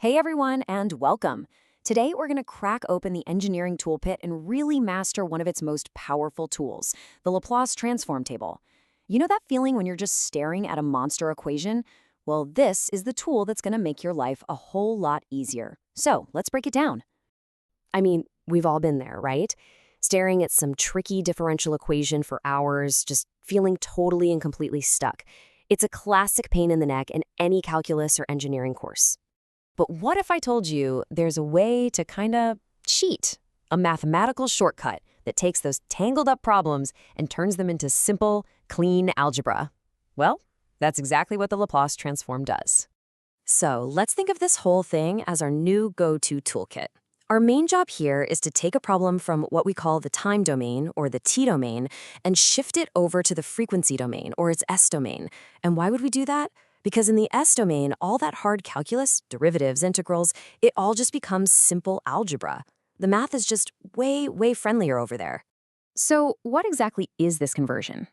Hey everyone, and welcome. Today we're going to crack open the engineering toolkit and really master one of its most powerful tools, the Laplace transform table. You know that feeling when you're just staring at a monster equation? Well, this is the tool that's going to make your life a whole lot easier. So let's break it down. I mean, we've all been there, right? Staring at some tricky differential equation for hours, just feeling totally and completely stuck. It's a classic pain in the neck in any calculus or engineering course. But what if I told you there's a way to kind of cheat? A mathematical shortcut that takes those tangled up problems and turns them into simple, clean algebra. Well, that's exactly what the Laplace transform does. So let's think of this whole thing as our new go-to toolkit. Our main job here is to take a problem from what we call the time domain, or the t domain, and shift it over to the frequency domain, or its s domain. And why would we do that? Because in the s domain, all that hard calculus, derivatives, integrals, it all just becomes simple algebra. The math is just way, way friendlier over there. So what exactly is this conversion?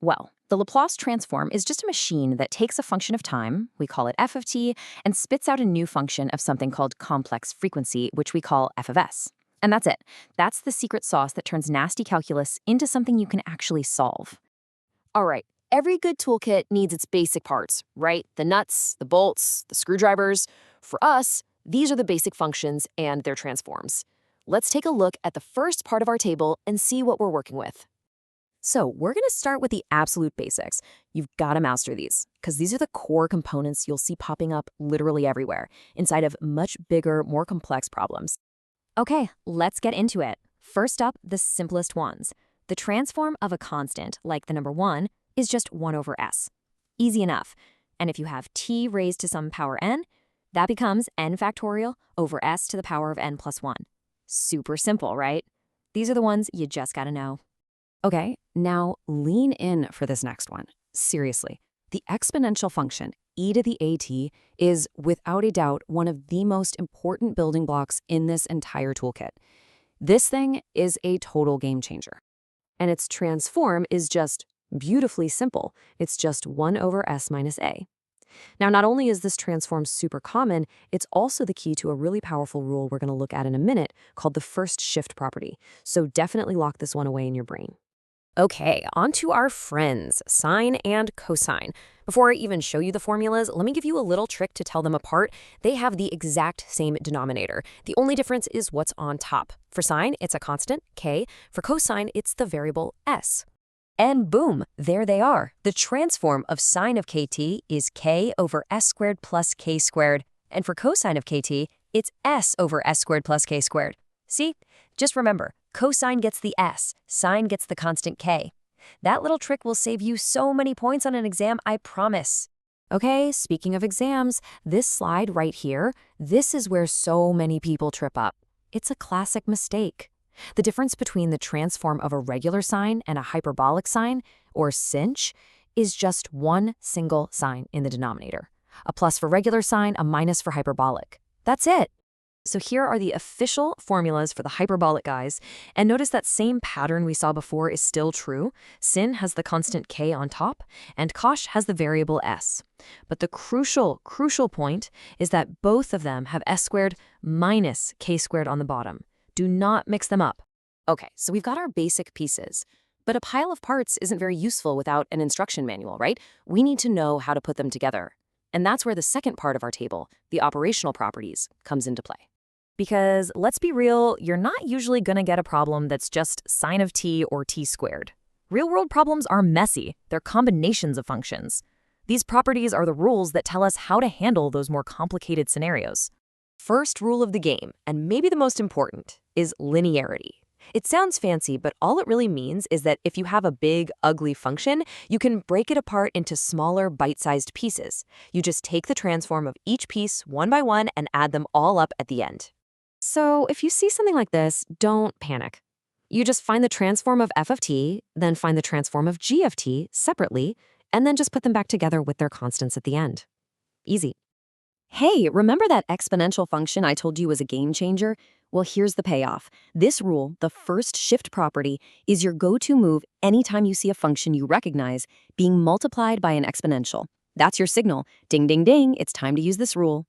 Well, the Laplace transform is just a machine that takes a function of time, we call it f of t, and spits out a new function of something called complex frequency, which we call f of s. And that's it. That's the secret sauce that turns nasty calculus into something you can actually solve. All right, every good toolkit needs its basic parts, right? The nuts, the bolts, the screwdrivers. For us, these are the basic functions and their transforms. Let's take a look at the first part of our table and see what we're working with. So we're going to start with the absolute basics. You've got to master these, because these are the core components you'll see popping up literally everywhere, inside of much bigger, more complex problems. Okay, let's get into it. First up, the simplest ones. The transform of a constant, like the number 1, is just 1 over s. Easy enough. And if you have t raised to some power n, that becomes n factorial over s to the power of n plus 1. Super simple, right? These are the ones you just got to know. Okay, now lean in for this next one. Seriously, the exponential function, e to the at, is without a doubt one of the most important building blocks in this entire toolkit. This thing is a total game changer. And its transform is just beautifully simple. It's just 1 over s minus a. Now, not only is this transform super common, it's also the key to a really powerful rule we're going to look at in a minute called the first shift property. So definitely lock this one away in your brain. Okay, on to our friends, sine and cosine. Before I even show you the formulas, let me give you a little trick to tell them apart. They have the exact same denominator. The only difference is what's on top. For sine, it's a constant, k. For cosine, it's the variable s. And boom, there they are. The transform of sine of kt is k over s squared plus k squared. And for cosine of kt, it's s over s squared plus k squared. See? Just remember, cosine gets the s, sine gets the constant k. That little trick will save you so many points on an exam, I promise. Okay, speaking of exams, this slide right here, this is where so many people trip up. It's a classic mistake. The difference between the transform of a regular sine and a hyperbolic sine, or sinh, is just one single sign in the denominator. A plus for regular sine, a minus for hyperbolic. That's it. So here are the official formulas for the hyperbolic guys, and notice that same pattern we saw before is still true. Sin has the constant k on top, and cosh has the variable s. But the crucial point is that both of them have s squared minus k squared on the bottom. Do not mix them up. Okay, so we've got our basic pieces, but a pile of parts isn't very useful without an instruction manual, right? We need to know how to put them together. And that's where the second part of our table, the operational properties, comes into play. Because let's be real, you're not usually going to get a problem that's just sine of t or t squared. Real-world problems are messy. They're combinations of functions. These properties are the rules that tell us how to handle those more complicated scenarios. First rule of the game, and maybe the most important, is linearity. It sounds fancy, but all it really means is that if you have a big, ugly function, you can break it apart into smaller, bite-sized pieces. You just take the transform of each piece one by one and add them all up at the end. So if you see something like this, don't panic. You just find the transform of f of t, then find the transform of g of t separately, and then just put them back together with their constants at the end. Easy. Hey, remember that exponential function I told you was a game changer? Well, here's the payoff. This rule, the first shift property, is your go-to move anytime you see a function you recognize being multiplied by an exponential. That's your signal. Ding, ding, ding, it's time to use this rule.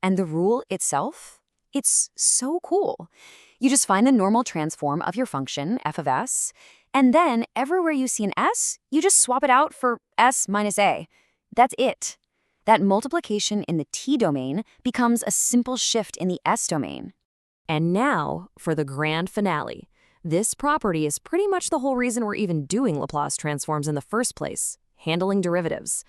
And the rule itself? It's so cool. You just find the normal transform of your function, f of s, and then everywhere you see an s, you just swap it out for s minus a. That's it. That multiplication in the t domain becomes a simple shift in the s domain. And now for the grand finale. This property is pretty much the whole reason we're even doing Laplace transforms in the first place, handling derivatives.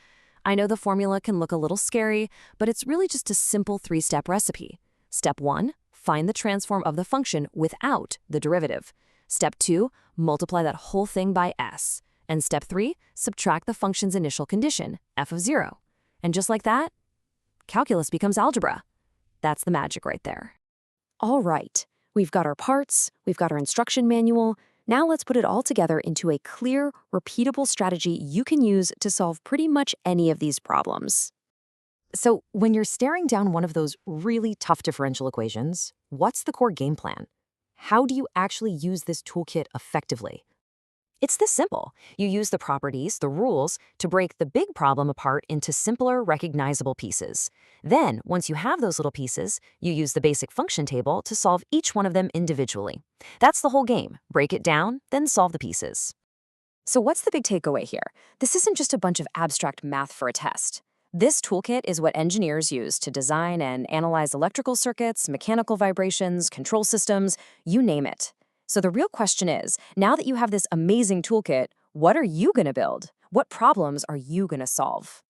I know the formula can look a little scary, but it's really just a simple three-step recipe. Step 1, find the transform of the function without the derivative. Step 2, multiply that whole thing by s. And step 3, subtract the function's initial condition, f of 0. And just like that, calculus becomes algebra. That's the magic right there. All right, we've got our parts, we've got our instruction manual. Now let's put it all together into a clear, repeatable strategy you can use to solve pretty much any of these problems. So when you're staring down one of those really tough differential equations, what's the core game plan? How do you actually use this toolkit effectively? It's this simple. You use the properties, the rules, to break the big problem apart into simpler, recognizable pieces. Then, once you have those little pieces, you use the basic function table to solve each one of them individually. That's the whole game. Break it down, then solve the pieces. So what's the big takeaway here? This isn't just a bunch of abstract math for a test. This toolkit is what engineers use to design and analyze electrical circuits, mechanical vibrations, control systems, you name it. So the real question is, now that you have this amazing toolkit, what are you going to build? What problems are you going to solve?